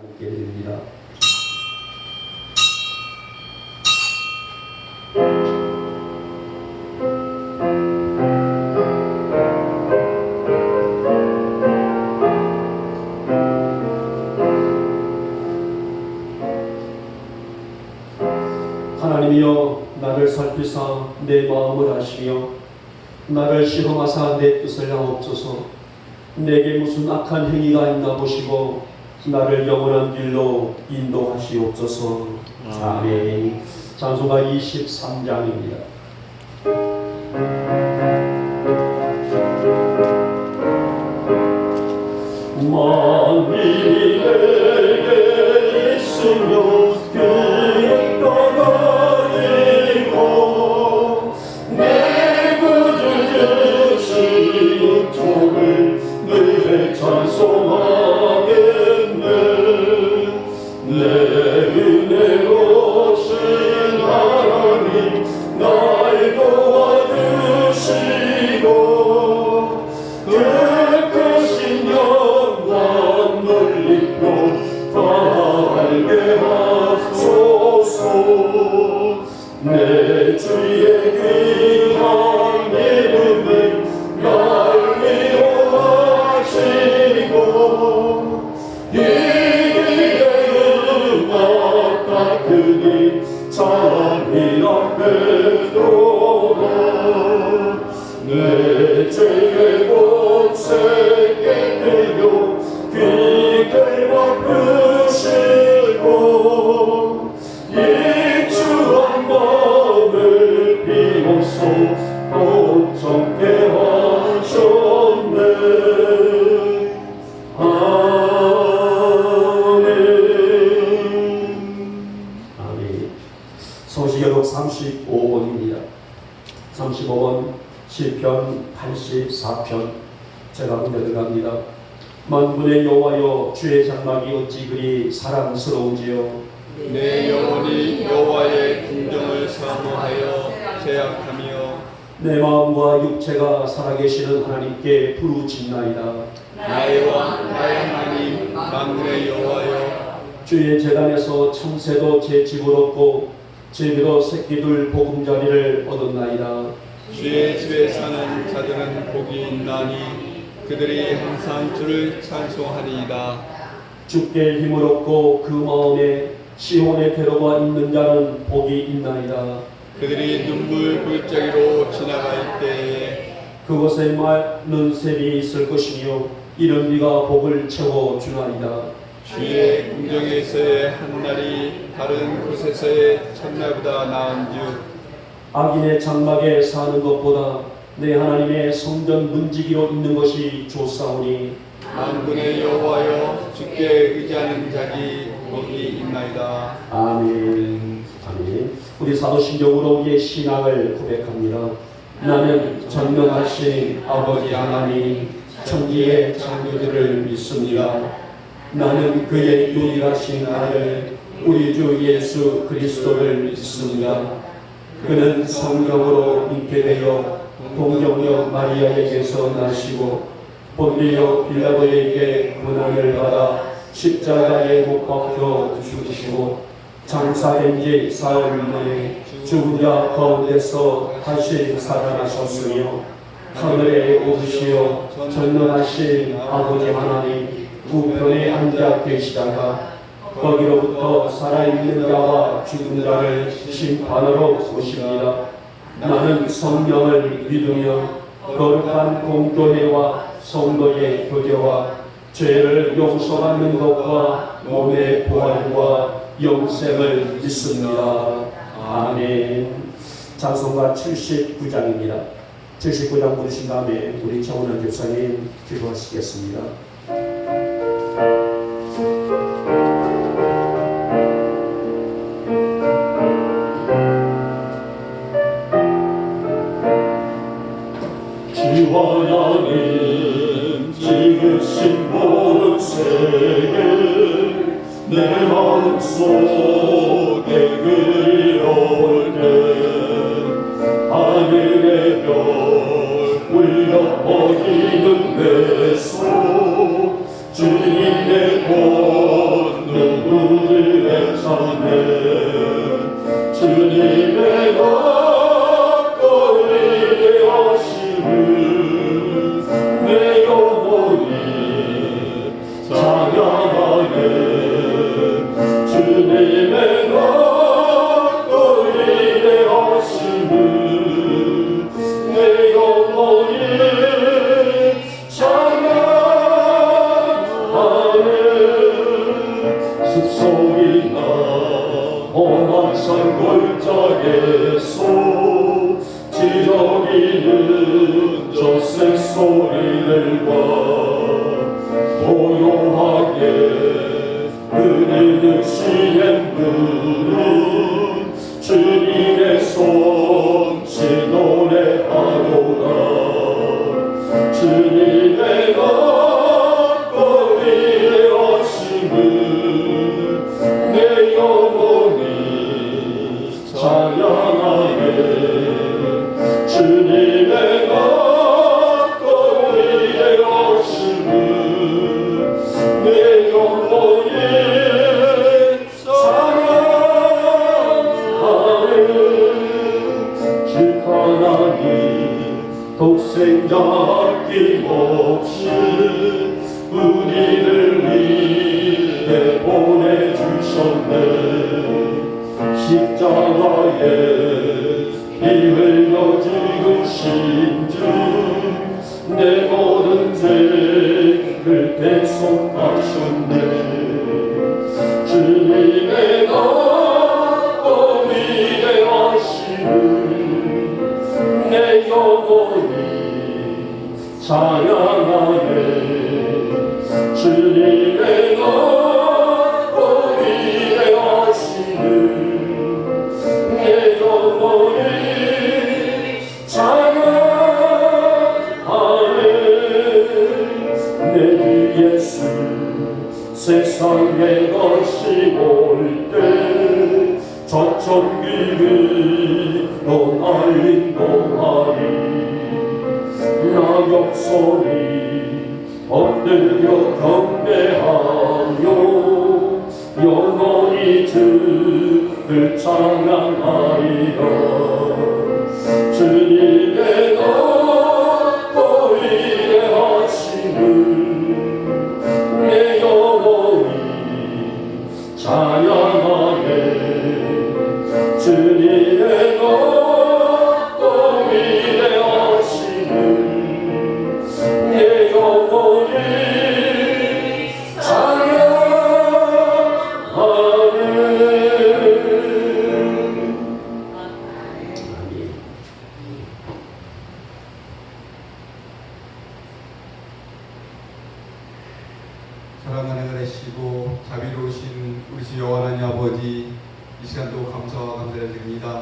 함께 드립니다. 하나님이여, 나를 살피사 내 마음을 아시며 나를 시험하사 내 뜻을 하옵소서. 내게 무슨 악한 행위가 있나 보시고 나를 영원한 길로 인도하시옵소서. 아멘. 찬송가 23장입니다. 만민이 내게 있으며 그의 떠나리고 내 구주 주시는 종을 늘 찬송하겠네. 내 은혜로우신 하나님 날 도와주시고 크신 영광 넓히고 알게 하소서. 내 주의 귀한 이름을 날 위로하시고 이 길의 음악 같으니 잠이 앞에도록 내 죄의 곳에 깨뜨려 귀를 막으시고 이 추한 밤을 비로소 온전케 하셨네. 아멘. 아멘. 성시교독 35번입니다. 35번 시편 84편 제가 문제들갑니다. 만군의 여호와여, 주의 장막이 어찌 그리 사랑스러운지요. 내 영혼이 여호와의 궁정을 사모하여 제약하며 내 마음과 육체가 살아계시는 하나님께 부르짖나이다. 나의 왕 나의 하나님 만군의 여호와여, 주의 제단에서 참새도 제 집을 얻고 제비도 새끼들 보금자리를 얻었나이다. 주의 집에 사는 자들은 복이 있나니 그들이 항상 주를 찬송하리이다. 주께 힘을 얻고 그 마음에 시온의 대로가 있는 자는 복이 있나이다. 그들이 눈물 골짜기로 지나갈 때에 그곳에 마른 샘이 있을 것이며 이른 비가 복을 채워 주나이다. 주의 궁정에서의 한날이 다른 곳에서의 첫날보다 나은즉 악인의 장막에 사는 것보다 내 하나님의 성전 문지기로 있는 것이 좋사오니 만군의 여호와여, 주께 의지하는 자기 복이 있나이다. 아멘. 아멘. 우리 사도신경으로 우리의 신앙을 고백합니다. 나는 전능하신 아버지 하나님 천지의 창조주를 믿습니다. 나는 그의 유일하신 아들 우리 주 예수 그리스도를 믿습니다. 그는 성령으로 잉태되어 동정녀 마리아에게서 나시고 본디오 빌라도에게 고난을 받아 십자가에 못 박혀 죽으시고 장사된 지 사흘 만에 죽은 자 가운데서 다시 살아나셨으며 하늘에 오르시어 전능하신 아버지 하나님 우편에 앉아 계시다가 거기로부터 살아있는 자와 죽은 자를 심판하러 오십니다. 나는 성령을 믿으며 거룩한 공교회와 성도의 교제와 죄를 용서받는 것과 몸의 부활과 영생을 믿습니다. 아멘. 찬송가 79장입니다. 79장 부르신 다음에 우리 정원원 집사님 기도하시겠습니다. 지화야는 지으신 모든 세계 내 마음속에 그려올 때 하늘의 별 울려 퍼지는 내 손 주님의 권능 찬양하네 주님의 가까이 대하심을 내 영혼이 찬양하네 숲속이나 험한 산 골짜기에서 지저귀는 저 새소리들과 고요하게 흐르는 시냇물은 주님의 솜씨 노래하도다 주님의 가까이 하심을 내 영혼이 찬양하네 주님의 가까이 하심을 내 영혼이 찬양하네 주 하나님 독생자 아낌없이 우리를 위해 보내주셨네 십자가에 피 흘려 죽으신 주 내 모든 죄를 대속하셨네 주님의 가까이 대하심을 내 영혼이 찬양하네 주님의 가까이 대하심을 내 영혼이 찬양하네 내 주 예수 세상에 다시 올 때 저천길로 날 인도하리 낙엽 소리 엎드려 경배하며 영원히 주를 찬양하리라 주님의 가까이 하심을 내 영혼이 찬양하네 주님의 가까이 하심을 내 영혼이 사랑하는 은혜시고 자비로우신 우리 주 여호와 하나님 아버지 이 시간도 감사와 감사를 드립니다.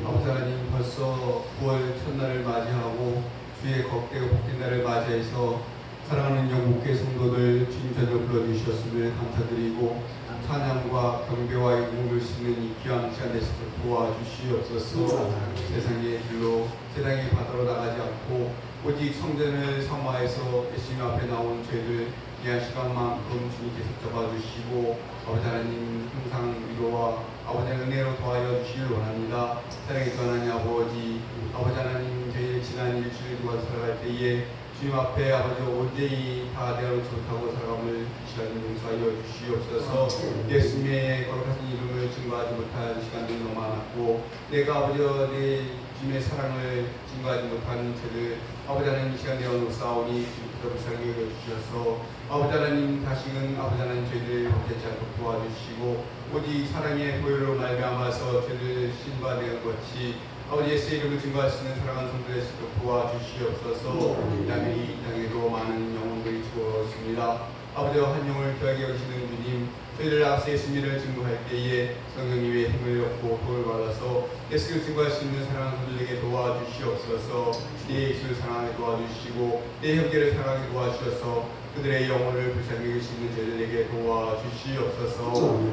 아버지 하나님 벌써 9월 첫날을 맞이하고 주의 거룩되고 복된 날을 맞이해서 사랑하는 영국계 성도들 주님 전으로 불러주셨음을 감사드리고 찬양과 경배와 영웅을 싣는 이 귀한 시간 되시도록 도와주시옵소서. 세상의 길로 세상의 바다로 나가지 않고 오직 성전을 성화해서 예수님 앞에 나온 저희들 귀한 시간만큼 주님께서 잡아주시고 아버지 하나님 항상 위로와 아버지 은혜로 도와여 주시길 원합니다. 사랑의 하나님 아버지 하나님 저희의 지난 일주일 동안 살아갈 때에 주님 앞에 아버지 온전히 다 되어 좋다고 살아감을 시간 용서하여 주시옵소서. 예수님의 거룩하신 이름을 증거하지 못한 시간들이 너무 많았고 내가 아버지 내 주님의 사랑을 증거하지 못한 죄를 아버지 하나님 이 시간 내어놓사오니 주님께서 불쌍히 여겨주셔서 아버지 하나님 다시는 아버지 하나님 죄를 범죄치 않도록 도와주시고 오직 사랑의 보혈로 말미암아서 죄를 신바되는 것이 아버지 예수의 이름을 증거할 수 있는 사랑하는 성도의 시도 도와주시옵소서. 이 땅에도 많은 영혼들이 죽었습니다. 아버지 한 영혼을 귀하게 여기시는 주님 저희들 앞서 예수님을 증거할 때에 성령님의 힘을 얻고 도움을 받아서 예수를 증거할 수 있는 사랑하는 성도들에게 도와주시옵소서. 내 예수를 사랑하게 도와주시고 내 형제를 사랑하게 도와주셔서 그들의 영혼을 불쌍히 여기시는 저희들에게 도와주시옵소서.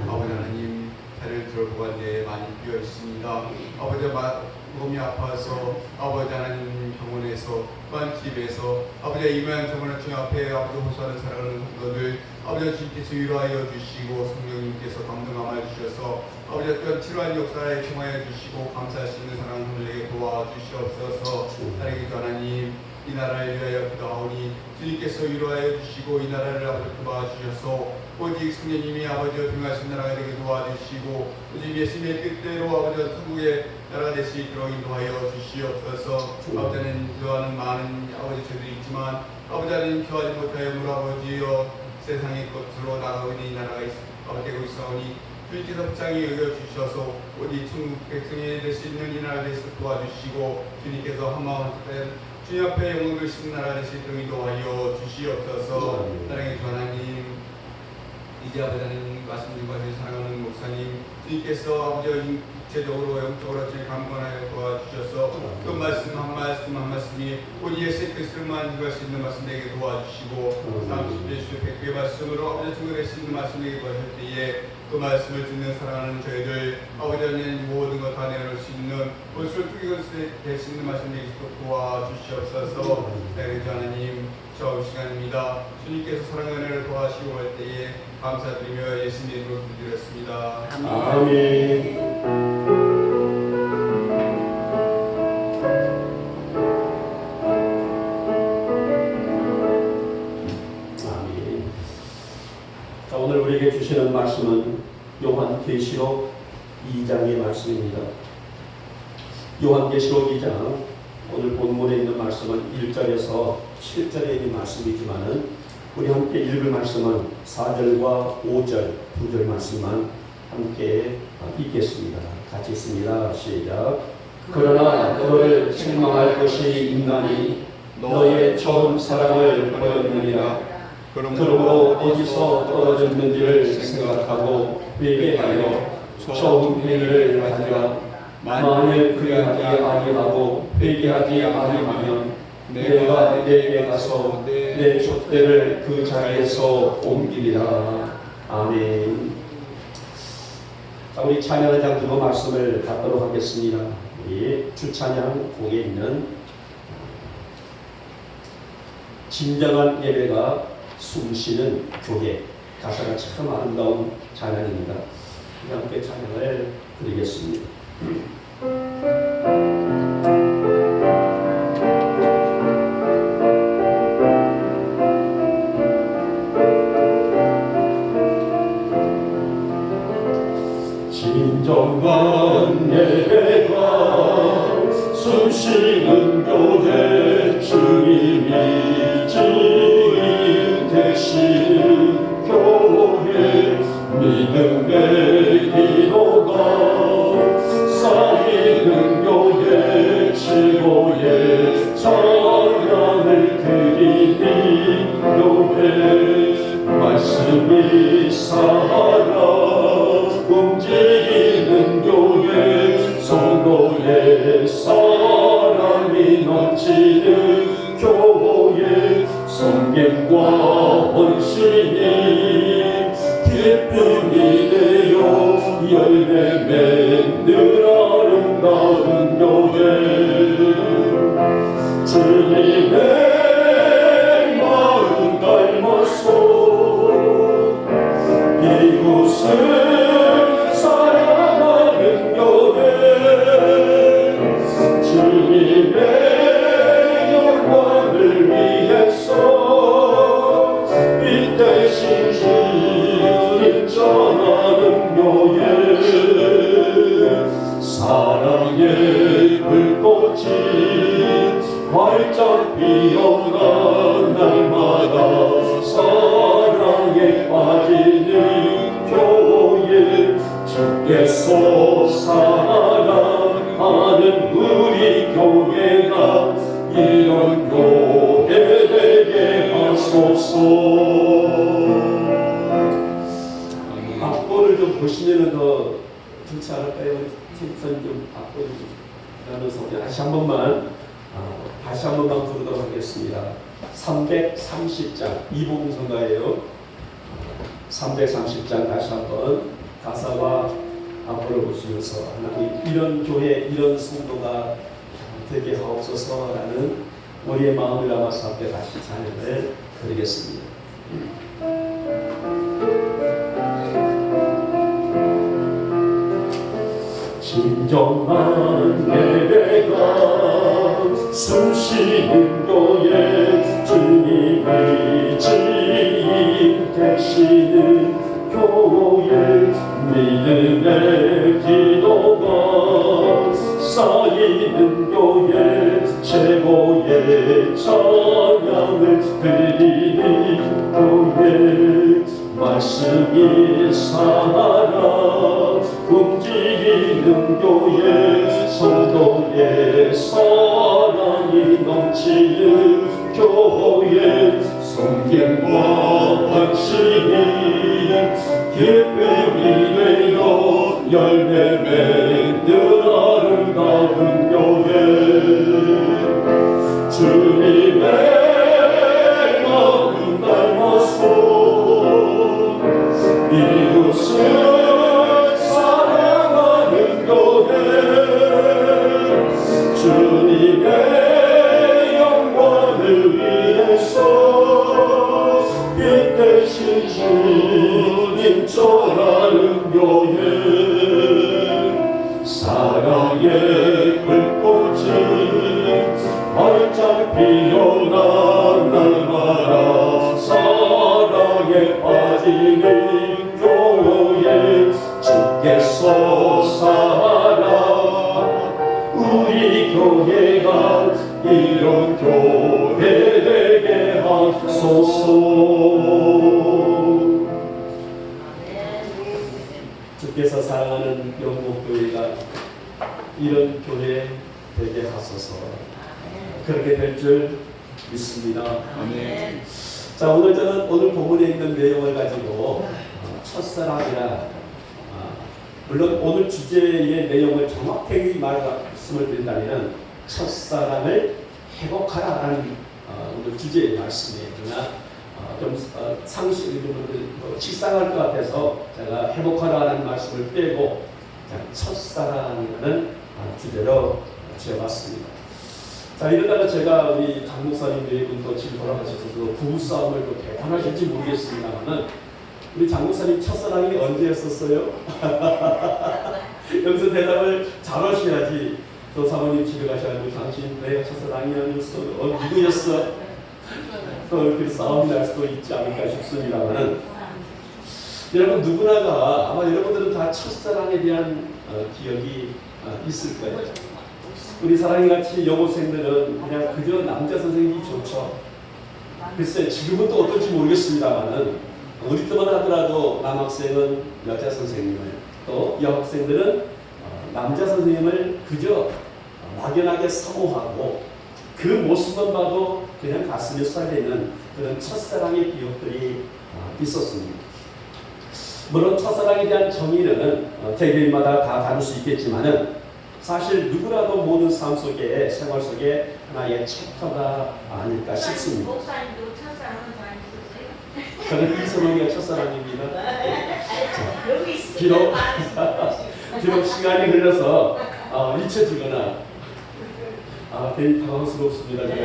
아버지 하나님 살을 들어보가 내 많이 비어 있습니다. 아버지 몸이 아파서 아버지 하나님 병원에서 또한 집에서 아버지 이만 정말 주님 앞에 아버지 호소하는 사랑하는 성도들 아버지 주님께서 위로하여 주시고 성령님께서 감동하여 주셔서 아버지 또한 치료한 역사에 통하여 주시고 감사할 수 있는 사랑하는 성도에게 도와주시옵소서. 사랑의 주 하나님 이 나라를 위하여 기도하오니 주님께서 위로하여 주시고 이 나라를 아버지 도와주셔서 오직 성령님이 아버지와 평화하신 나라가 되게 도와주시고 오직 예수님의 뜻대로 아버지와 천국의 나라가 될 수 있도록 인도하여 주시옵소서. 아버지는 기도하는 많은 아버지 저들이 있지만 아버지 하나님 기도하지 못하여 물아버지여 세상의 것으로 나가오니 이 나라가 되고 있사오니 주님께서 불쌍히 여겨주셔서 오직 천국 백성이 될 수 있는 이 나라 될수 도와주시고 주님께서 한마음 주님 앞에 영광을 심는 나라 될 수 있도록 인도하여 주시옵소서. 사랑의 주 하나님 이제 아버지 하나님 말씀드리고 사랑하는 목사님 주님께서 아버지와 육체적으로 영적으로 저희 강건하여 도와주셔서 그 말씀 한 말씀 한 말씀이 오직 예수 그리스도만 이루할 수 있는 말씀 되게 도와주시고 30배 100배 말씀으로 아버지 증거될 수 있는 말씀 되게 도와줄 때에 그 말씀을 듣는 사랑하는 저희들 아버지 하나님 모든 것 다 내놓을 수 있는 벌써 뚜기가 될 수 있는 말씀 되게 도와주시옵소서. 사랑의 주 하나님 저 시간입니다. 주님께서 사랑의 은혜를 도와주시고 할 때에 감사드리며 예수님 이름으로 기도드렸습니다. 아멘. 자, 오늘 우리에게 주시는 말씀은 요한계시록 2장의 말씀입니다. 요한계시록 2장 오늘 본문에 있는 말씀은 1절에서 7절에 있는 말씀이지만은 우리 함께 읽을 말씀은 4절과 5절, 2절 말씀만 함께 읽겠습니다. 같이 읽습니다. 시작. 그러나 너를 책망할 것이 인간이 너의 처음 사랑을 버렸느니라. 그러므로 어디서 떨어졌는지를 생각하고 회개하여 처음 행위를 하리라. 만일 그리하지 아니하고 회개하지 아니하면 내가 내게 가서 내 촛대를 그 자리에서 옮기리라. 아멘. 자, 우리 찬양의 장들로 말씀을 받도록 하겠습니다. 우리 주찬양 곡에 있는 진정한 예배가 숨쉬는 교회, 가사가 참 아름다운 찬양입니다. 우리 함께 찬양을 드리겠습니다. 진정한 예배가 숨쉬는 교회, 주님이 주인 되시는 교회, 믿음의 기도가 쌓이는 교회, 최고의 찬양을 드리는 교회, 말씀이 살아 움직이는 교회, 성도의 사랑이 넘치는 교회, 성경과 헌신이 기쁨이 되어 열매 맺는 아름다운 교회, 주님의 마음 닮아서 이곳을 사랑하는 교회, 주님의 영광을 위해서 이 대신 주님 전하는 교회, 사랑의 불꽃이 활짝 피어나 날마다 사랑에 빠지는 교회, 주께서 사랑하는 우리 교회가 이런 교회 되게 하소서. 악보를 좀 보시면은 더 좋지 않을까요? 팀선 좀 악보를 좀 나눠서 다시 한 번만 부르도록 하겠습니다. 330장 이봉성가예요. 330장 다시 한번 가사와 악보를 보시면서 하나님 이런 교회 이런 성도가 되게 하옵소서라는 우리의 마음을 담아서 앞에 다시 찬양을 드리겠습니다. 진정한 예배가 숨쉬는 교회 주님의 지인 되시는 교회 믿음의 기도가 쌓이는 교회 최고의 찬양을 드리는 교회 말씀이 살아 움직이는 교회 성도의 사랑이 넘치는 교회 성경과 확신이 기쁨이 되어 열매 맺는 아름다운 교회 주님의 마음 닮아서 이웃을 사랑하는 교회 주님의 영광을 위해서 빛 대신 주님 전하는 교회 사랑의 불꽃이 활짝 피어나 날마다 사랑에 빠지는 교회 주께서 살아 우리 교회가 이런 교회 되게 하소서. 주께서 사랑하는 영목교회가 이런 교회 되게 하소서. 그렇게 될 줄 믿습니다. 아멘. 자, 오늘 본문에 있는 내용을 가지고 첫사랑이라 물론 오늘 주제의 내용을 정확하게 말씀을 드린다면 첫사랑을 회복하라라는 오늘 주제의 말씀이에요. 그러나 좀 상식이 좀 식상할 것 같아서 제가 회복하라는 말씀을 빼고 첫사랑이라는 주제로 지어봤습니다. 자, 이러다가 제가 우리 장 목사님 네 분도 지금 돌아가셔서 그 부부싸움을 또 대단하실지 모르겠습니다만은 우리 장 목사님 첫사랑이 언제였었어요? 여기서 대답을 잘 하셔야지. 또 사모님 집에 가셔가지고 당신 내가 첫사랑이 아니었어? 누구였어? 또 이렇게 싸움이 날 수도 있지 않을까 싶습니다만은 여러분 누구나가 아마 여러분들은 다 첫사랑에 대한 기억이 있을 거예요. 우리 사랑이같이 여고생들은 그냥 그저 남자 선생님이 좋죠. 글쎄 지금은 또 어떨지 모르겠습니다만은 우리 때만 하더라도 남학생은 여자 선생님을 또 여학생들은 남자 선생님을 그저 막연하게 사모하고 그 모습만 봐도 그냥 가슴에 설레는 그런 첫사랑의 기억들이 있었습니다. 물론 첫사랑에 대한 정의는 개개인마다 다 다를 수 있겠지만은 사실 누구라도 모든 삶 속에 생활 속에 하나의 챕터가 아닐까 싶습니다. 목사님도 첫사랑은 다 있었어요? 저는 이선홍이가 첫사랑입니다. 여기 있으면 비록 시간이 흘러서 잊혀지거나 괜히 당황스럽습니다. 제가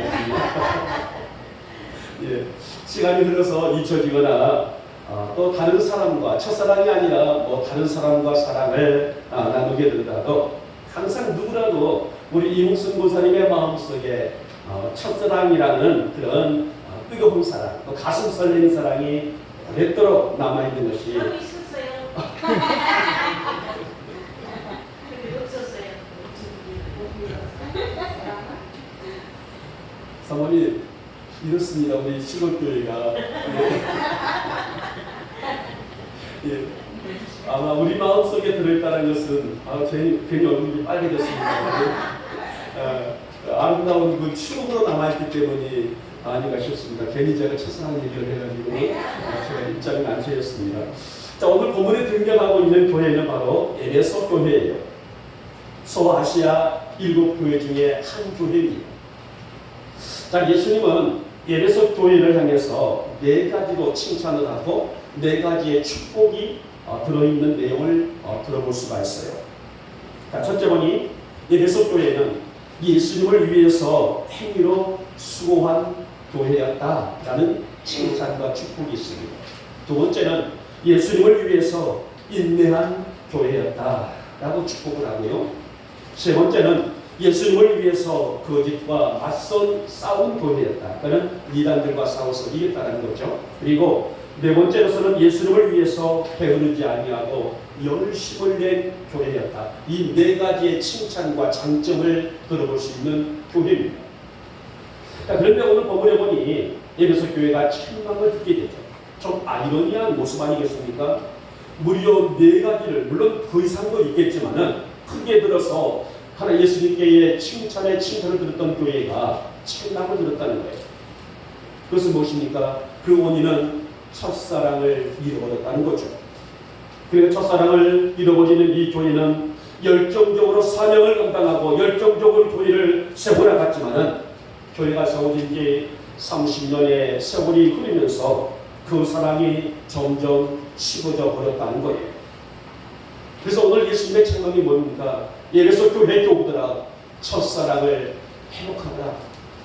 예, 시간이 흘러서 잊혀지거나 또 다른 사람과 첫사랑이 아니라 뭐 다른 사람과 사랑을 나누게 되더라도 항상 누구라도 우리 이묵순 고사님의 마음속에 첫사랑이라는 그런 뜨거운 사랑, 또 가슴 설레는 사랑이 오랫도록 남아있는 것이 여기 있었어요. 없었어요. 사모님 이렇습니다. 우리 시골교회가 예, 아마 우리 마음속에 들어있다는 것은 괜히 얼굴이 빨개졌습니다. 아름다운 그 추억으로 남아있기 때문이 아닌가 싶습니다. 괜히 제가 첫사랑 얘기를 해가지고 제가 입장이 난처했습니다. 자, 오늘 본문에 등장하고 있는 교회는 바로 에베소 교회예요. 소아시아 7교회 중에 한 교회입니다. 자, 예수님은 에베소 교회를 향해서 4가지로 칭찬을 하고 4가지의 축복이 들어있는 내용을 들어볼 수가 있어요. 자, 첫째 보니 에베소 교회는 예수님을 위해서 행위로 수고한 교회였다라는 칭찬과 축복이 있습니다. 두 번째는 예수님을 위해서 인내한 교회였다라고 축복을 하고요. 세 번째는 예수님을 위해서 거짓과 맞선 싸운 교회였다. 그는 이단들과 싸워서 이겼다는 거죠. 그리고 네 번째로서는 예수님을 위해서 게으르지 아니하고 열심을 낸 교회였다. 이 네 가지의 칭찬과 장점을 들어볼 수 있는 교회입니다. 그런데 오늘 본문에 보니 에베소 교회가 책망을 듣게 되죠. 좀 아이러니한 모습 아니겠습니까? 무려 네 가지를, 물론 그 이상도 있겠지만은 크게 들어서 하나 예수님께의 칭찬을 들었던 교회가 책망을 들었다는 거예요. 그것은 무엇입니까? 그 원인은 첫사랑을 잃어버렸다는 거죠. 그리고 첫사랑을 잃어버리는 이 교회는 열정적으로 사명을 감당하고 열정적으로 교회를 세워나갔지만은 교회가 세워진 지 30년의 세월이 흐르면서 그 사랑이 점점 식어져 버렸다는 거예요. 그래서 오늘 예수님의 책망이 뭡니까? 에베소 교회 교우들아, 첫사랑을 회복하라.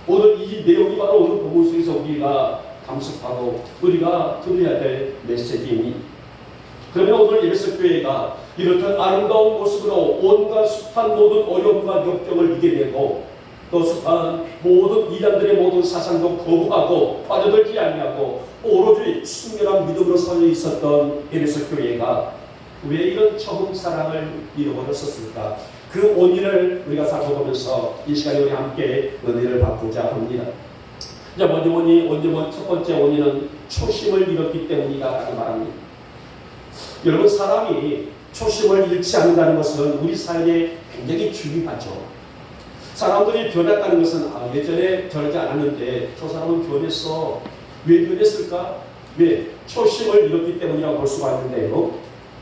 오늘 이 내용이 바로 오늘 본문 속에서 우리가 감습하고 우리가 들어야 될 메시지이니, 그러면 오늘 에베소 교회가 이렇듯 아름다운 모습으로 온갖 숱한 모든 어려움과 역경을 이겨내고 또 숱한 모든 이단들의 모든 사상도 거부하고 빠져들지 아니하고 오로지 순결한 믿음으로 서져 있었던 에베소 교회가 왜 이런 처음 사랑을 잃어버렸었을까? 그 원인을 우리가 살펴보면서 이 시간에 우리 함께 은혜를 받고자 합니다. 자, 첫 번째 원인은 초심을 잃었기 때문이다라고 말합니다. 여러분, 사람이 초심을 잃지 않는다는 것은 우리 삶에 굉장히 중요하죠. 사람들이 변했다는 것은 예전에 저러지 않았는데 저 사람은 변했어. 왜 변했을까? 왜? 초심을 잃었기 때문이라고 볼 수가 있는데요.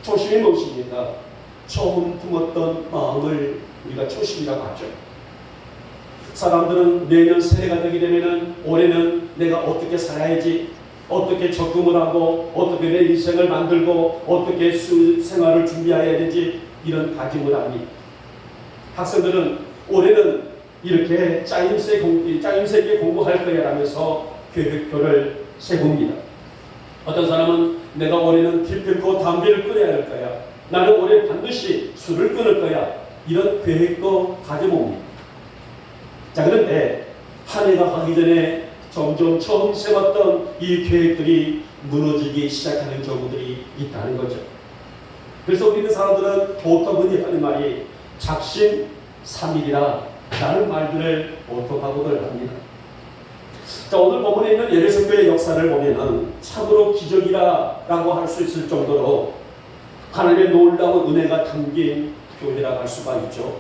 초심이 무엇입니까? 처음 품었던 마음을 우리가 초심이라고 하죠. 사람들은 내년 새해가 되게 되면은 올해는 내가 어떻게 살아야지, 어떻게 적금을 하고 어떻게 내 인생을 만들고 어떻게 생활을 준비해야 되지, 이런 다짐을 합니다. 학생들은 올해는 이렇게 짜임새있게 공부할 거야 라면서 계획표를 세웁니다. 어떤 사람은 내가 올해는 기필코 담배를 끊어야 할 거야, 나는 올해 반드시 술을 끊을 거야, 이런 계획도 가져봅니다. 자, 그런데 한 해가 가기 전에 점점 처음 세웠던 이 계획들이 무너지기 시작하는 경우들이 있다는 거죠. 그래서 우리는 사람들은 보통 흔히 하는 말이 작심삼일이라 라는 말들을 보통 하고들 합니다. 자, 오늘 본문에 있는 에베소 교회의 역사를 보면은 참으로 기적이라고 할 수 있을 정도로 하나님의 놀라운 은혜가 담긴 교회라고 할 수가 있죠.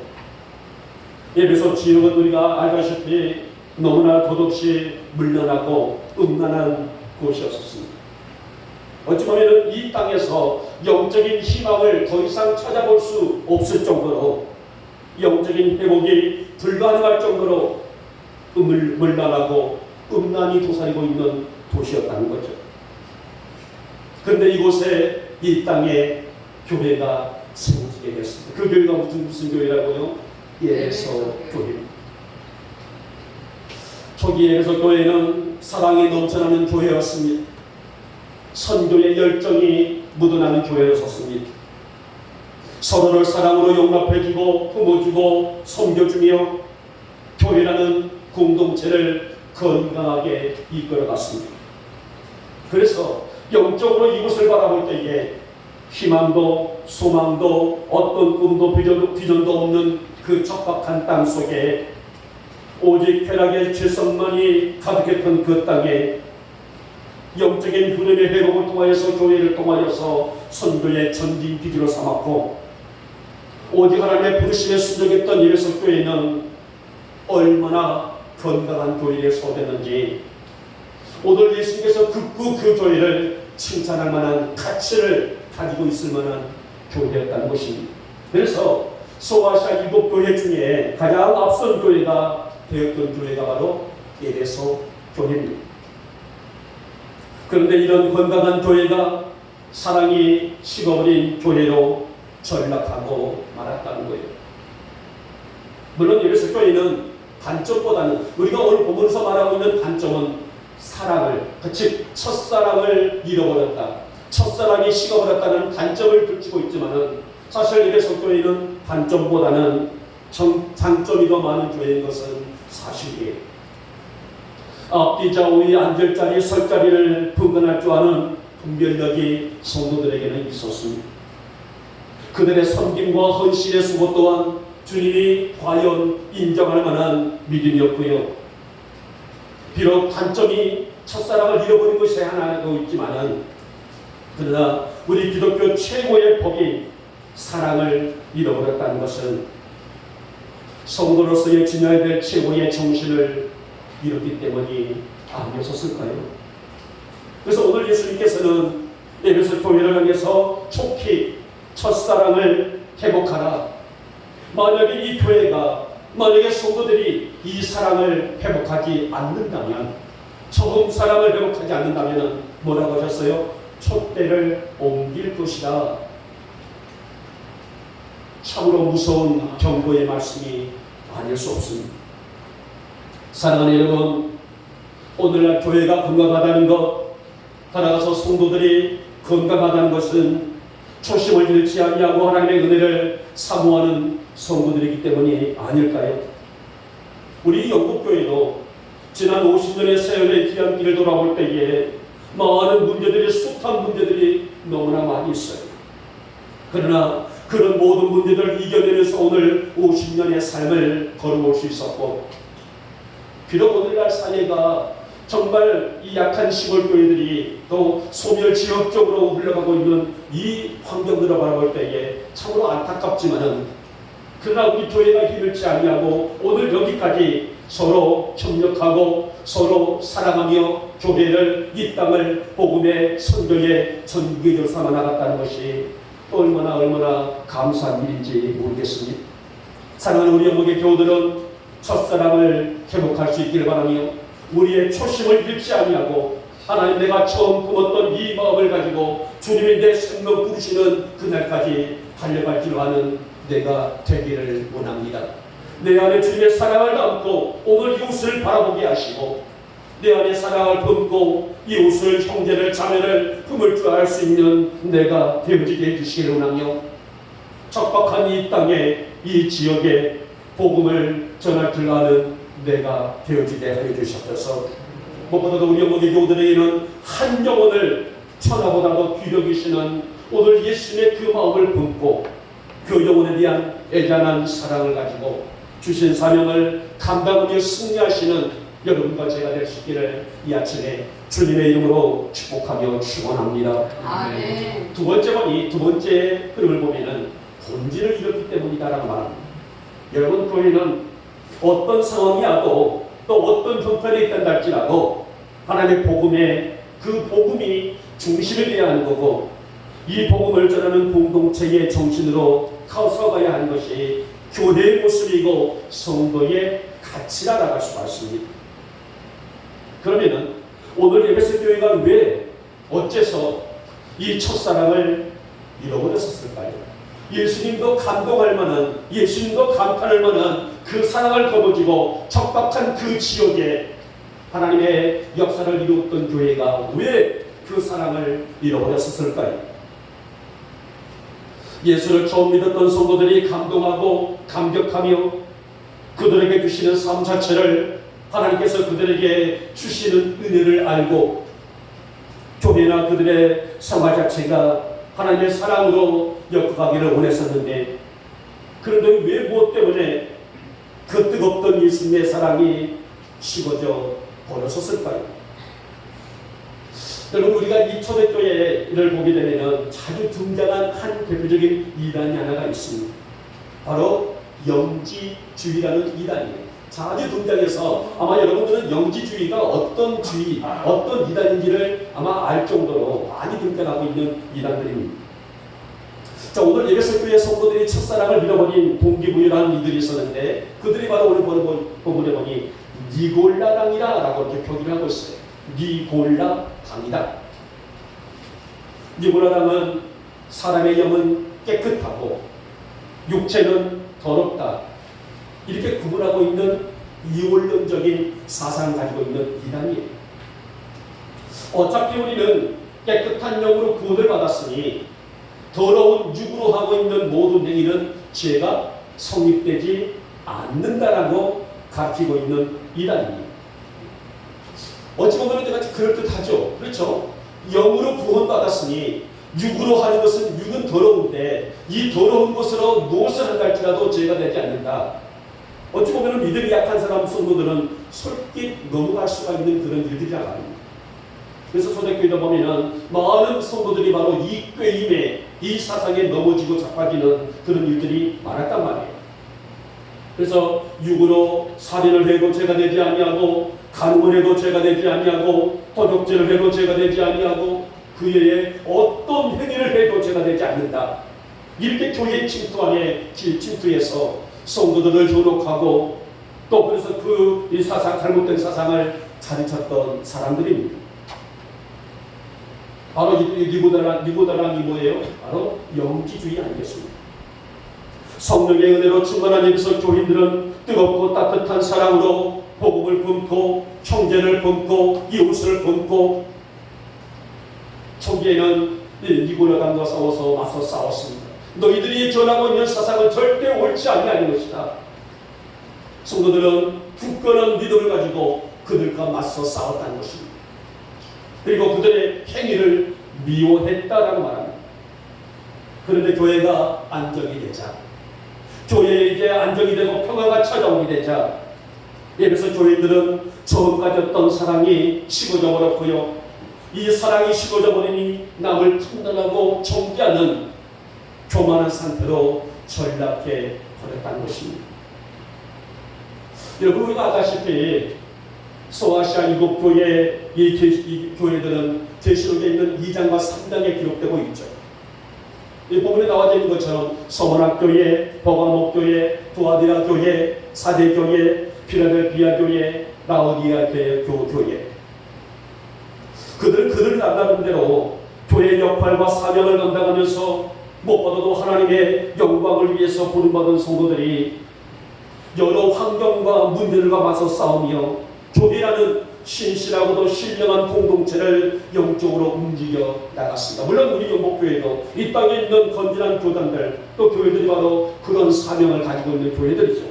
에베소 지역은 우리가 알다시피 너무나 덧없이 물러나고 음란한 곳이었습니다. 어찌 보면 이 땅에서 영적인 희망을 더 이상 찾아볼 수 없을 정도로 영적인 회복이 불가능할 정도로 음란하고 음란이 도사리고 있는 도시였다는 거죠. 그런데 이곳에 이 땅에 교회가 세워지게 됐습니다. 그 교회가 무슨 교회라고요? 에베소 교회입니다. 초기 에베소 교회는 사랑이 넘쳐나는 교회였습니다. 선교의 열정이 묻어나는 교회였습니다. 서로를 사랑으로 용납해주고 품어주고 섬겨주며 교회라는 공동체를 건강하게 이끌어갔습니다. 그래서 영적으로 이곳을 바라볼 때에 희망도 소망도 어떤 꿈도 비전도 없는 그 척박한 땅 속에 오직 쾌락의 죄성만이 가득했던 그 땅에 영적인 흐름의 회복을 통하여서 교회를 통하여서 선교의 전진 기지로 삼았고, 오직 하나님의 부르심에 순종했던 에베소 교회는 얼마나 건강한 교회에 소됐는지 오늘 예수님께서 극구 그 교회를 칭찬할 만한 가치를 가지고 있을 만한 교회였다는 것입니다. 그래서 소아시아 7교회 중에 가장 앞선 교회가 되었던 교회가 바로 에베소 교회입니다. 그런데 이런 건강한 교회가 사랑이 식어버린 교회로 전락하고 말았다는 거예요. 물론 에베소 교회는 단점보다는 우리가 오늘 본문에서 말하고 있는 단점은 사랑을, 즉 첫사랑을 잃어버렸다, 첫사랑이 식어버렸다는 단점을 들추고 있지만은 사실 에베소 교회는 단점보다는 장점이 더 많은 교회인 것은 사실이에요. 앞뒤 좌우의 앉을 자리 설 자리를 분간할 줄 아는 분별력이 성도들에게는 있었습니다. 그들의 섬김과 헌신의 수고 또한 주님이 과연 인정할 만한 믿음이었고요. 비록 단점이 첫사랑을 잃어버린 것이 하나도 있지만은 그러나 우리 기독교 최고의 복이 사랑을 잃어버렸다는 것은 성도로서의 지녀야 될 최고의 정신을 잃었기 때문이 아니었을까요? 그래서 오늘 예수님께서는 에베소 교회를 향해서 촉히 첫사랑을 회복하라. 만약에 이 교회가, 만약에 성도들이 이 사랑을 회복하지 않는다면, 처음 사랑을 회복하지 않는다면 뭐라고 하셨어요? 촛대를 옮길 것이다. 참으로 무서운 경고의 말씀이 아닐 수 없습니다. 사랑하는 여러분, 오늘날 교회가 건강하다는 것, 따라가서 성도들이 건강하다는 것은 초심을 잃지 아니하고 하나님의 은혜를 사모하는 성도들이기 때문이 아닐까요? 우리 영국교회도 지난 50년의 세월의 귀한 길을 돌아볼 때에 많은 문제들이, 숱한 문제들이 너무나 많이 있어요. 그러나 그런 모든 문제들을 이겨내면서 오늘 50년의 삶을 걸어올 수 있었고, 비록 오늘날 사회가 정말 이 약한 시골교회들이 또 소멸 지역적으로 흘러가고 있는 이 환경들을 바라볼 때에 참으로 안타깝지만은, 그러나 우리 교회가 힘을 치 아니하고 오늘 여기까지 서로 협력하고 서로 사랑하며 교회를, 이 땅을 복음의 선교의 전기로 삼아 나갔다는 것이 또 얼마나 감사한 일인지 모르겠습니다. 사랑하는 우리 영국의 교우들은 첫사랑을 회복할 수 있기를 바라며, 우리의 초심을 잃지 아니하고 하나님, 내가 처음 품었던 이 마음을 가지고 주님이 내 생명 부르시는 그날까지 달려갈 줄 아는 내가 되기를 원합니다. 내 안에 주님의 사랑을 담고 오늘 이웃을 바라보게 하시고, 내 안에 사랑을 품고 이웃을, 형제를, 자매를 품을 줄 알 수 있는 내가 되어지게 해주시기를 원하며, 척박한 이 땅에, 이 지역에 복음을 전할 줄 아는 내가 되어지게 하여 주셨소서. 무엇보다도 우리 영혼의 교우들에게는 한 영혼을 천하보다도 귀려 계시는 오늘 예수님의 그 마음을 품고 그 영혼에 대한 애잔한 사랑을 가지고 주신 사명을 감당하며 승리하시는 여러분과 제가 될 수 있기를 이 아침에 주님의 이름으로 축복하며 축원합니다. 아멘. 두 번째 흐름을 보면은 본질을 잃었기 때문이다라고 말합니다. 여러분, 교회는 어떤 상황이 와도 또 어떤 형편에 있단다 할지라도 하나님의 복음에, 그 복음이 중심이 되어야 하는 거고, 이 복음을 전하는 공동체의 정신으로 서가야 하는 것이 교회의 모습이고 성도의 가치라고 할 수가 있습니다. 그러면은 오늘 에베소 교회가 왜, 어째서 이 첫사랑을 잃어버렸을까요? 예수님도 감동할 만한, 예수님도 감탄할 만한 그 사랑을 거머쥐고 척박한 그 지역에 하나님의 역사를 이루었던 교회가 왜 그 사랑을 잃어버렸을까요? 예수를 처음 믿었던 성도들이 감동하고 감격하며 그들에게 주시는 삶 자체를, 하나님께서 그들에게 주시는 은혜를 알고 교회나 그들의 생활 자체가 하나님의 사랑으로 엮어가기를 원했었는데, 그런데 왜 무엇 때문에 그 뜨겁던 예수님의 사랑이 식어져 버렸었을까요? 여러분, 우리가 이 초대교회를 보게 되면 자주 등장한 한 대표적인 이단이 하나가 있습니다. 바로 영지주의라는 이단이에요. 자주 등장해서 아마 여러분들은 영지주의가 어떤 주의, 어떤 이단인지를 아마 알 정도로 많이 등장하고 있는 이단들입니다. 자, 오늘 에베소 교회 성도들이 첫사랑을 잃어버린 동기부여라는 이들이 있었는데, 그들이 바로 오늘 본문에 보니 니골라당이라고 이렇게 표기를 하고 있어요. 니골라당이다. 니골라당은 사람의 영은 깨끗하고 육체는 더럽다. 이렇게 구분하고 있는 이원론적인 사상을 가지고 있는 이단이에요. 어차피 우리는 깨끗한 영으로 구원을 받았으니 더러운 육으로 하고 있는 모든 행위는 죄가 성립되지 않는다라고 가르치고 있는 이단입니다. 어찌 보면 내가 그럴듯하죠. 그렇죠? 영으로 구원받았으니 육으로 하는 것은 육은 더러운데 이 더러운 것으로 무엇을 한다 할지라도 죄가 되지 않는다. 어찌 보면 믿음이 약한 사람 성도들은 솔깃 넘어갈 수가 있는 그런 일들이라고 합니다. 그래서 초대교회에 보면은 많은 성도들이 바로 이 꾀임에 이 사상에 넘어지고 자빠지는 그런 일들이 많았단 말이에요. 그래서 육으로 살인을 해도 죄가 되지 아니하고 간음을 해도 죄가 되지 아니하고 도적질을 해도 죄가 되지 아니하고 그 외에 어떤 행위를 해도 죄가 되지 않는다. 이렇게 교회 침투 안에 침투해서 성도들을 조롱하고 또 그래서 이 사상 잘못된 사상을 가르쳤던 사람들입니다. 바로 리고다란이 뭐예요? 바로 영지주의 아니겠습니까? 성령의 은혜로 충만한 에베소 교인들은 뜨겁고 따뜻한 사랑으로 복음을 품고 형제를 품고 이웃을 품고 초기에는 리고다란과 싸워서 맞서 싸웠습니다. 너희들이 전하고 있는 사상은 절대 옳지 아니하는 것이다. 성도들은 굳건한 믿음을 가지고 그들과 맞서 싸웠다는 것입니다. 그리고 그들의 행위를 미워했다라고 말합니다. 그런데 교회가 안정이 되자, 교회에 이제 안정이 되고 평화가 찾아오게 되자 에베소 교인들은 처음 가졌던 사랑이 식어져 버렸고요. 이 사랑이 식어져 버리니 남을 판단하고 정죄하는 교만한 상태로 전락해 버렸다는 것입니다. 여러분, 우리가 아다시피 소아시아 일곱 교회 이 교회들은 계시록에 있는 2장과 3장에 기록되고 있죠. 이 부분에 나와 있는 것처럼 서문학 교회, 버가목 교회, 두아디라 교회, 사대 교회, 필라델피아 교회, 라오디아 교회. 그들 나가는 대로 교회의 역할과 사명을 감당하면서 무엇보다도 하나님의 영광을 위해서 부름받은 성도들이 여러 환경과 문제들과 맞서 싸우며 교회라는 신실하고도 신령한 공동체를 영적으로 움직여 나갔습니다. 물론 우리 영목교회도 이 땅에 있는 건전한 교단들 또 교회들이 바로 그런 사명을 가지고 있는 교회들이죠.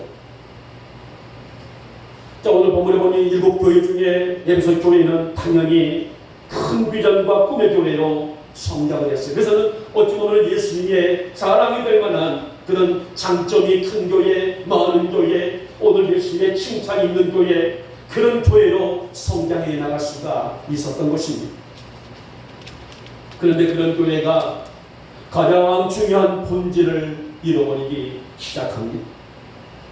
자, 오늘 본문에 보니 일곱 교회 중에 에베소 교회는 당연히 큰 비전과 꿈의 교회로 성장을 했어요. 그래서는 어찌 보면 예수님의 자랑이 될 만한 그런 장점이 큰 교회, 많은 교회, 오늘 예수님의 칭찬이 있는 교회, 그런 교회로 성장해 나갈 수가 있었던 것입니다. 그런데 그런 교회가 가장 중요한 본질을 잃어버리기 시작합니다.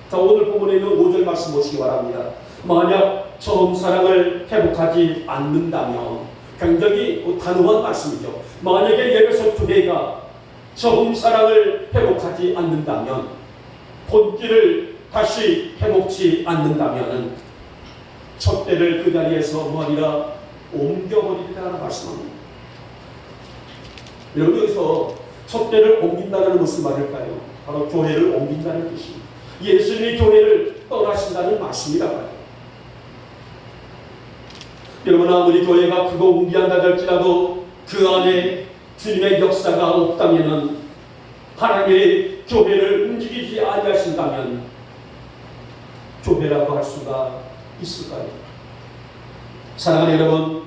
자, 오늘 본문에 있는 5절 말씀 보시기 바랍니다. 만약 처음 사랑을 회복하지 않는다면, 굉장히 단호한 말씀이죠. 만약에 에베소 교회가 처음 사랑을 회복하지 않는다면, 본질을 다시 회복치 않는다면 촛대를 그 자리에서 뭐하리라? 옮겨버리리라고 말씀합니다. 여러분, 여기서 촛대를 옮긴다는 무슨 말일까요? 바로 교회를 옮긴다는 뜻입니다. 예수님이 교회를 떠나신다는 말씀이라고 해요. 여러분, 아무리 교회가 크고 웅기한다 할지라도 그 안에 주님의 역사가 없다면, 하나님의 교회를 움직이지 아니하신다면 교회라고 할 수가 있을까요? 사랑하는 여러분,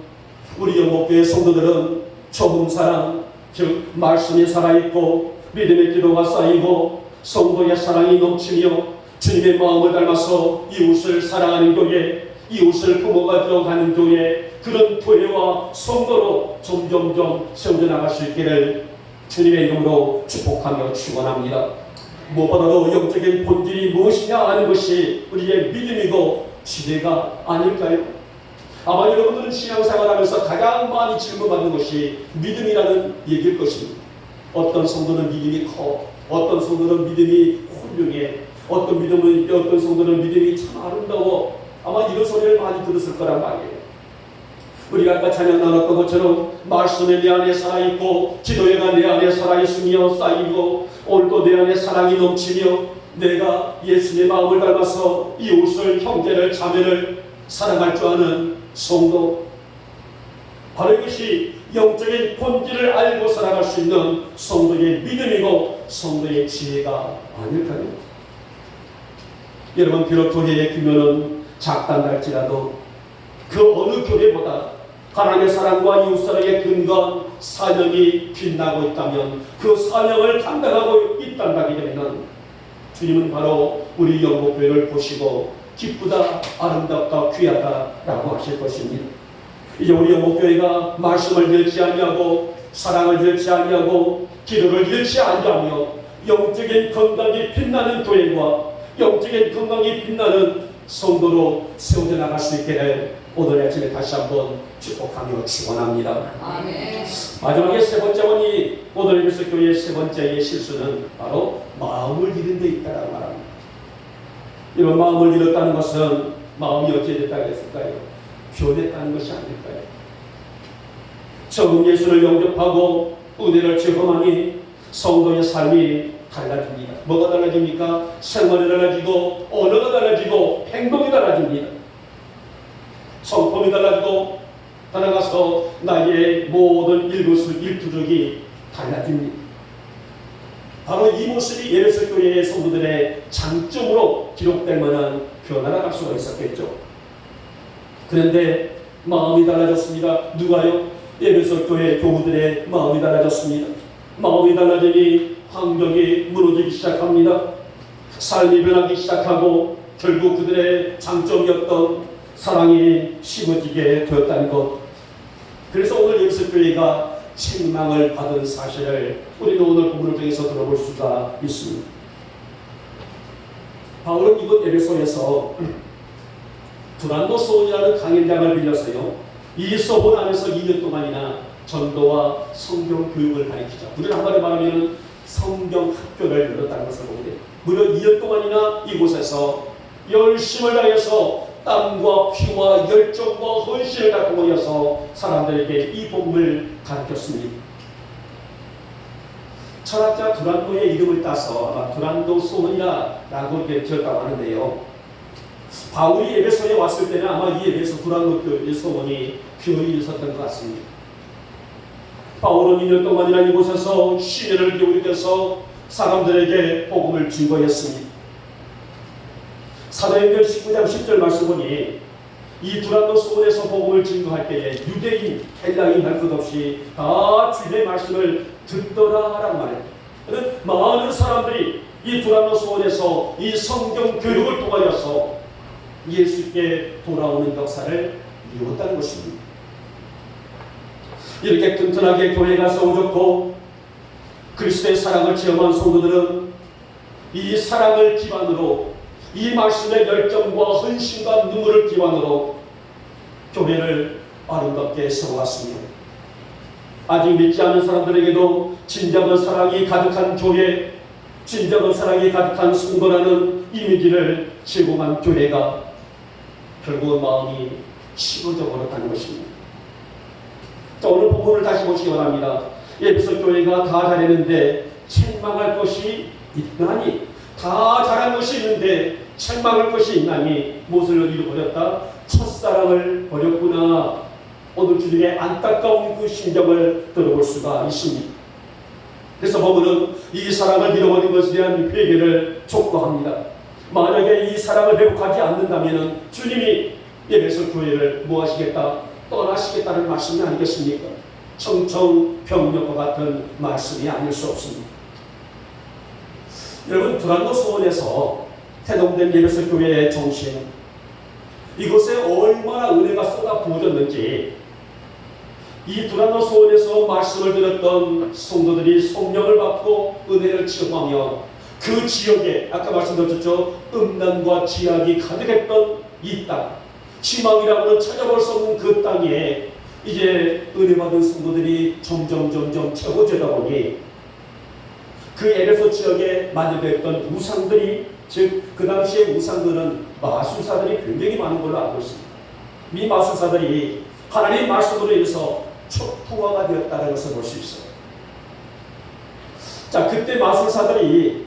우리 영목교회 성도들은 처음 사랑, 즉 말씀이 살아있고 믿음의 기도가 쌓이고 성도의 사랑이 넘치며 주님의 마음을 닮아서 이웃을 사랑하는 교회, 이웃을 품어가지고 가는 교회, 그런 교회와 성도로 점점점 세워져 나갈 수 있기를 주님의 이름으로 축복하며 축원합니다. 무엇보다도 영적인 본질이 무엇이냐 하는 것이 우리의 믿음이고 지혜가 아닐까요? 아마 여러분들은 신앙생활하면서 가장 많이 질문받는 것이 믿음이라는 얘기일 것입니다. 어떤 성도는 믿음이 커, 어떤 성도는 믿음이 훌륭해, 어떤 성도는 믿음이 참 아름다워. 아마 이런 소리를 많이 들었을 거란 말이에요. 우리가 아까 찬양 나눴던 것처럼 말씀에 내 안에 살아있고 기도회가 내 안에 살아있으며 쌓이고 오늘도 내 안에 사랑이 넘치며 내가 예수님의 마음을 닮아서 이웃을, 형제를, 자매를 사랑할 줄 아는 성도, 바로 이것이 영적인 본질을 알고 살아갈 수 있는 성도의 믿음이고 성도의 지혜가 아닐까요? 여러분, 비록 교회의 규모는 작단할지라도 그 어느 교회보다 하나님의 사랑과 이웃사랑의 근거한 사명이 빛나고 있다면, 그 사명을 감당하고 있다고 되면 주님은 바로 우리 영국교회를 보시고 기쁘다, 아름답다, 귀하다라고 하실 것입니다. 이제 우리 영국교회가 말씀을 잃지 아니하고 사랑을 잃지 아니하고 기도를 잃지 아니하며 영적인 건강이 빛나는 교회와 영적인 건강이 빛나는 성도로 세워져 나갈 수 있기를 오늘 아침에 다시 한번 축복하며 축원합니다. 아멘. 마지막에 세 번째 원이 오늘 에베소 교회의 세 번째의 실수는 바로 마음을 잃은 데 있다라고 말합니다. 이런 마음을 잃었다는 것은 마음이 어찌 됐다고 했을까요? 변했다는 것이 아닐까요? 처음 예수를 영접하고 은혜를 체험하니 성도의 삶이 달라집니다. 뭐가 달라집니까? 생활이 달라지고 언어가 달라지고 행동이 달라집니다. 성품이 달라지고 따라가서 나의 모든 일거수일투족이 달라집니다. 바로 이 모습이 에베소 교회의 성도들의 장점으로 기록될 만한 변화를 할 수가 있었겠죠. 그런데 마음이 달라졌습니다. 누가요? 에베소 교회 교우들의 마음이 달라졌습니다. 마음이 달라지니 환경이 무너지기 시작합니다. 삶이 변하기 시작하고 결국 그들의 장점이었던 사랑이 식어지게 되었다는 것. 그래서 오늘 에베소 교회가 책망을 받은 사실을 우리는 오늘 본문을 통해서 들어볼 수가 있습니다. 바울은 이번 에베소에서 두란노 소원이라는 강연장을 빌려서요, 이 소원 안에서 2년 동안이나 전도와 성경 교육을 가르치자. 우리는 한마디 말하면 성경 학교를 열었다는 것을 보게 돼요. 무려 2년 동안이나 이곳에서 열심을 다해서 땀과 피와 열정과 헌신을 갖고 모여서 사람들에게 이 복음을 가르쳤습니다. 철학자 두란노의 이름을 따서 아마 두란노 소원이라고 이렇게 지었다고 하는데요. 바울이 에베소에 왔을 때는 아마 이 에베소 두란노 교회의 소원이 교회에 있었던 것 같습니다. 바울은 2년 동안이나 이곳에서 시대를 기울여서 사람들에게 복음을 증거했습니다. 사도행전 19장 10절 말씀 보니 이 두란노 소원에서 복음을 증거할 때에 유대인, 헬라인 할 것 없이 다 주님의 말씀을 듣더라라고 말했습니다. 많은 사람들이 이 두란노 소원에서 이 성경 교육을 통하여서 예수께 돌아오는 역사를 이루었다는 것입니다. 이렇게 튼튼하게 교회가 세워졌고 그리스도의 사랑을 체험한 성도들은 이 사랑을 기반으로, 이 말씀의 열정과 헌신과 눈물을 기반으로 교회를 아름답게 세워왔습니다. 아직 믿지 않은 사람들에게도 진정한 사랑이 가득한 교회, 진정한 사랑이 가득한 성도라는 이미지를 제공한 교회가 결국은 마음이 식어져 버렸다는 것입니다. 자, 오늘 본문을 다시 보시기 바랍니다. 에베소 교회가 다 잘했는데 책망할 것이 있나니, 다 잘한 것이 있는데 책망할 것이 있나니 무엇을 잃어버렸다? 첫사랑을 버렸구나. 오늘 주님의 안타까운 그 심정을 들어볼 수가 있습니다. 그래서 본문은 이 사랑을 잃어버린 것에 대한 회개를 촉구합니다. 만약에 이 사랑을 회복하지 않는다면 주님이 에베소 교회를 뭐 하시겠다? 떠나시겠다는 말씀이 아니겠습니까? 청청병력과 같은 말씀이 아닐 수 없습니다. 여러분, 두란노 소원에서 태동된 에베소 교회의 정신, 이곳에 얼마나 은혜가 쏟아 부어졌는지, 이 두란노 소원에서 말씀을 들었던 성도들이 성령을 받고 은혜를 체험하며 그 지역에 아까 말씀드렸죠, 음란과 지악이 가득했던 이 땅, 희망이라고는 찾아볼 수 없는 그 땅에 이제 은혜 받은 성도들이 점점 채워지다 보니 그 에베소 지역에 만들어졌던 우상들이, 즉 그 당시에 우상들은 마술사들이 굉장히 많은 걸로 알고 있습니다. 이 마술사들이 하나님 말씀으로 인해서 촉투화가 되었다는 것을 볼 수 있어요. 자, 그때 마술사들이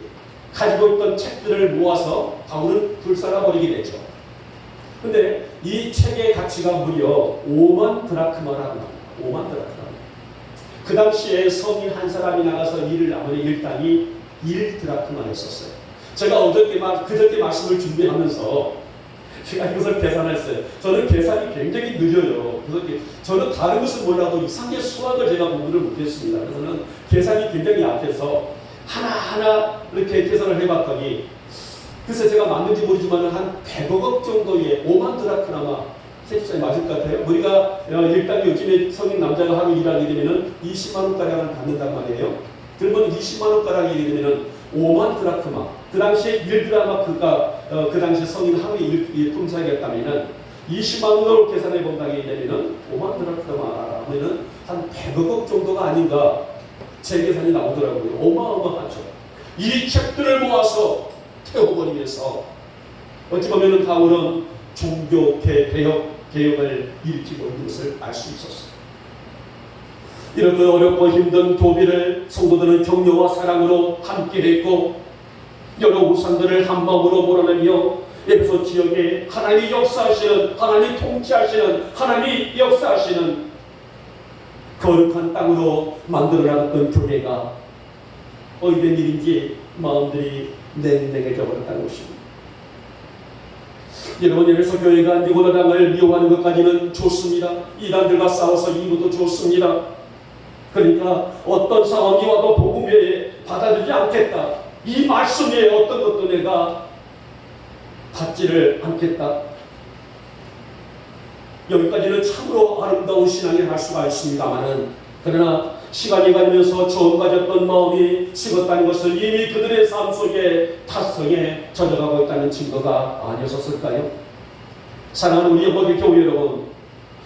가지고 있던 책들을 모아서 바울은 불살라버리게 되죠. 근데 이 책의 가치가 무려 5만 드라크마라고 합니다. 5만 드라크마. 그 당시에 성인 한 사람이 나가서 일을 하면 일당이 1드라크마였었어요. 제가 그저께 말씀을 준비하면서 제가 이것을 계산했어요. 저는 계산이 굉장히 느려요. 그래서 저는 다른 것은 몰라도 이상하게 수학을 제가 공부를 못했습니다. 그래서 저는 계산이 굉장히 약해서 하나하나 이렇게 계산을 해봤더니 글쎄 제가 맞는지 모르지만 한 100억 정도의 5만 드라크나마 세입자에 맞을 것 같아요. 우리가 일단 요즘에 성인 남자가 하루 일하게 되면은 20만 원가량을 받는단 말이에요. 그러면 20만 원가량이 되면은 5만 드라크마. 그 당시에 1드라마크가 그 당시 성인 하루에 통장이었다면은 20만 원으로 계산해 본다게 되면은 5만 드라크마라면은 한 100억 정도가 아닌가 제 계산이 나오더라고요. 어마어마하죠. 이 책들을 모아서 태워버리면서 어찌 보면은 바울은 종교 개혁을 일으키고 있는 것을 알 수 있었어요. 이렇게 어렵고 힘든 교비를 성도들은 격려와 사랑으로 함께했고 여러 우상들을 한 마음으로 몰아내며 에베소 지역에 하나님이 역사하시는, 하나님이 통치하시는, 하나님이 역사하시는 거룩한 땅으로 만들어나갔던 교회가 어디된 일인지 마음들이 냉랭해져 버렸다는 것입니다. 여러분, 에베소 교회가 니고라 당을 미워하는 것까지는 좋습니다. 이단들과 싸워서 이루도 좋습니다. 그러니까 어떤 상황이 와도 복음 외에 받아들이지 않겠다. 이 말씀 외에 어떤 것도 내가 받지를 않겠다. 여기까지는 참으로 아름다운 신앙을 할 수가 있습니다만은, 그러나 시간이 가면서 처음 가졌던 마음이 식었다는 것을 이미 그들의 삶 속에 타성에 젖어가고 있다는 증거가 아니었을까요? 사랑하는 우리 영광의 교회 여러분,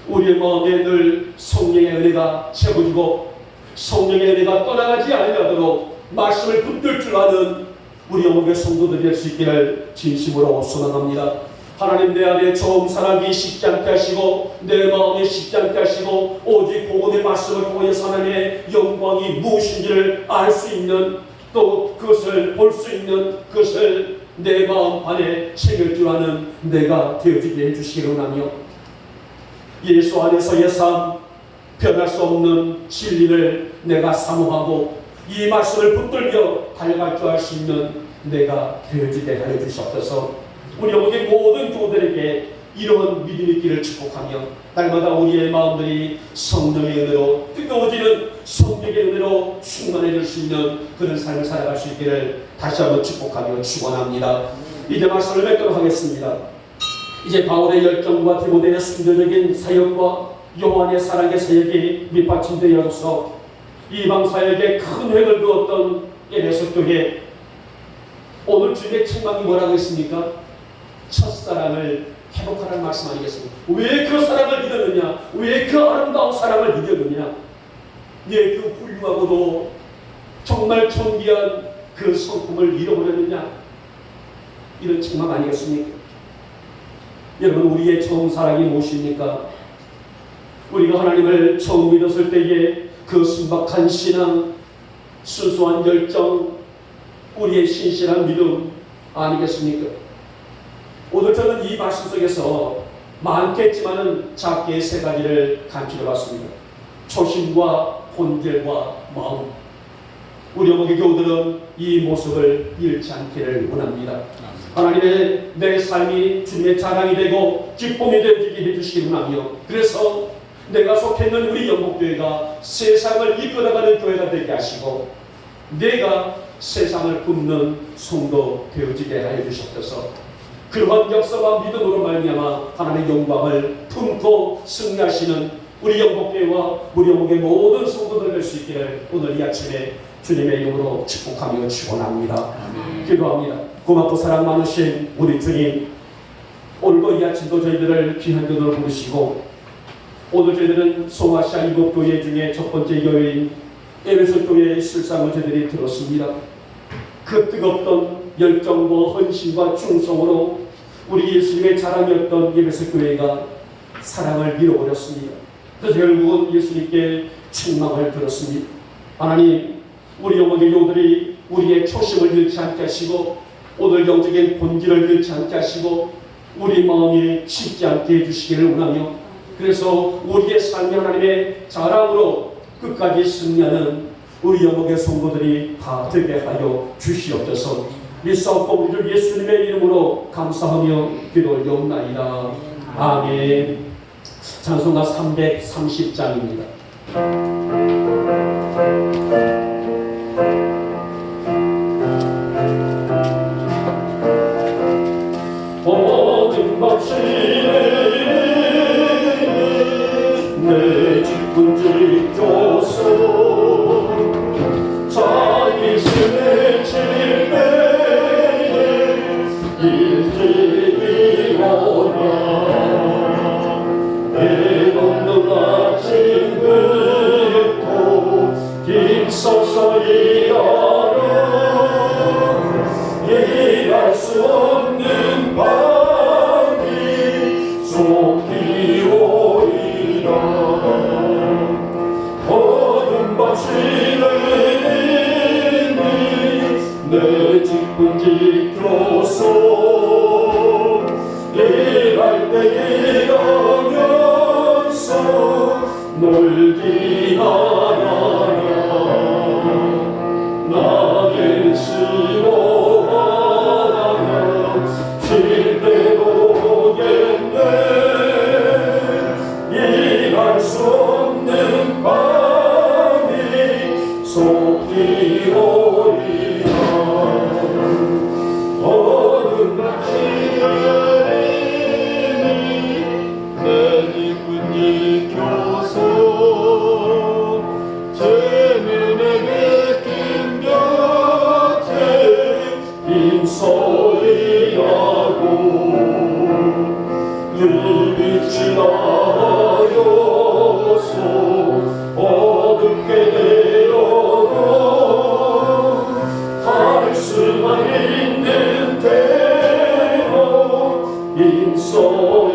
우리의 마음에 늘 성령의 은혜가 채워지고 성령의 은혜가 떠나가지 아니하도록 말씀을 붙들 줄 아는 우리 영광의 성도들이 될 수 있기를 진심으로 소망합니다. 하나님, 내 안에 처음 살아기 쉽지 않게 하시고 내 마음에 쉽지 않게 하시고 오직 복음의 말씀을 통해서 하나님의 영광이 무엇인지를 알 수 있는, 또 그것을 볼 수 있는, 그것을 내 마음 안에 새길 줄 아는 내가 되어지게 해주시기를 원하며, 예수 안에서의 삶, 변할 수 없는 진리를 내가 사모하고 이 말씀을 붙들며 달려갈 줄 알 수 있는 내가 되어지게 하여 주시옵소서. 우리 영혼의 모든 교우들에게 이러한 믿음의 길을 축복하며 날마다 우리의 마음들이 성령의 은혜로, 뜨거워지는 성령의 은혜로 충만해질 수 있는 그런 삶을 살아갈 수 있기를 다시 한번 축복하며 축원합니다. 이제 말씀을 맺도록 하겠습니다. 이제 바울의 열정과 디모데의 순교적인 사역과 요한의 사랑의 사역이 밑받침되어서 이방 사역에 큰 획을 그었던 에베소 교회, 오늘 주님의 책망이 뭐라고 했습니까? 첫사랑을 회복하라는 말씀 아니겠습니까? 왜 그 사랑을 믿었느냐? 왜 그 아름다운 사랑을 믿었느냐? 예, 그 훌륭하고도 정말 존귀한 그 성품을 잃어버렸느냐? 이런 책망 아니겠습니까? 여러분, 우리의 처음 사랑이 무엇입니까? 우리가 하나님을 처음 믿었을 때에 그 순박한 신앙, 순수한 열정, 우리의 신실한 믿음 아니겠습니까? 오늘 저는 이 말씀 속에서 많겠지만은 작게 세 가지를 간추려 봤습니다. 초심과 본질과 마음. 우리 영혼의 교우들은 이 모습을 잃지 않기를 원합니다. 하나님의 내 삶이 주님의 자랑이 되고 기쁨이 되게 해주시기 원하며, 그래서 내가 속해 있는 우리 영국교회가 세상을 이끌어가는 교회가 되게 하시고 내가 세상을 굽는 성도 되어지게 하여 주셨소서. 그러한 역사와 믿음으로 말미암아 하나님의 영광을 품고 승리하시는 우리 영국교회와 우리 영국의 모든 성도들 될 수 있기를 오늘 이 아침에 주님의 이름으로 축복하며 축원합니다. 기도합니다. 고맙고 사랑 많으신 우리 주님, 오늘도 이 아침도 저희들을 귀한 교회로 부르시고 오늘 저희들은 소아시아 일곱 교회 중에 첫 번째 교회인 에베소 교회의 실상을 저희들이 들었습니다. 그 뜨겁던 열정과 헌신과 충성으로 우리 예수님의 자랑이었던 에베소 교회가 사랑을 잃어버렸습니다. 그래서 결국은 예수님께 책망을 들었습니다. 하나님, 우리 영혼의 교우들이 우리의 초심을 잃지 않게 하시고 오늘 영적인 본질을 잃지 않게 하시고 우리 마음이 식지 않게 해주시기를 원하며 그래서 우리의 삶이 하나님의 자랑으로 끝까지 승리하는 우리 영국의 성도들이 다 되게 하여 주시옵소서. 믿사옵고 우리를 예수님의 이름으로 감사하며 기도 올려옵나이다. 아멘. 찬송가 330장입니다. 모든 박신을 내 직분지 교수 자기 신의 질매에 일지이로나 애없는 아침 그토 힘써서 일할 수 없는 밤이 속히 오리라. 어둠 바치는 내 직분 지켜서 일할 때 일하면서 놀기 하나라. 나를 싫어하며 실패로 오겠네. 일할 수 없는 밤이 속히 오리라. 어둠 바치니 내 직분 지켜서 인소리하고 그 빛이 나여서 어둡게 되어 갈 수만 있는 대로 인소리하고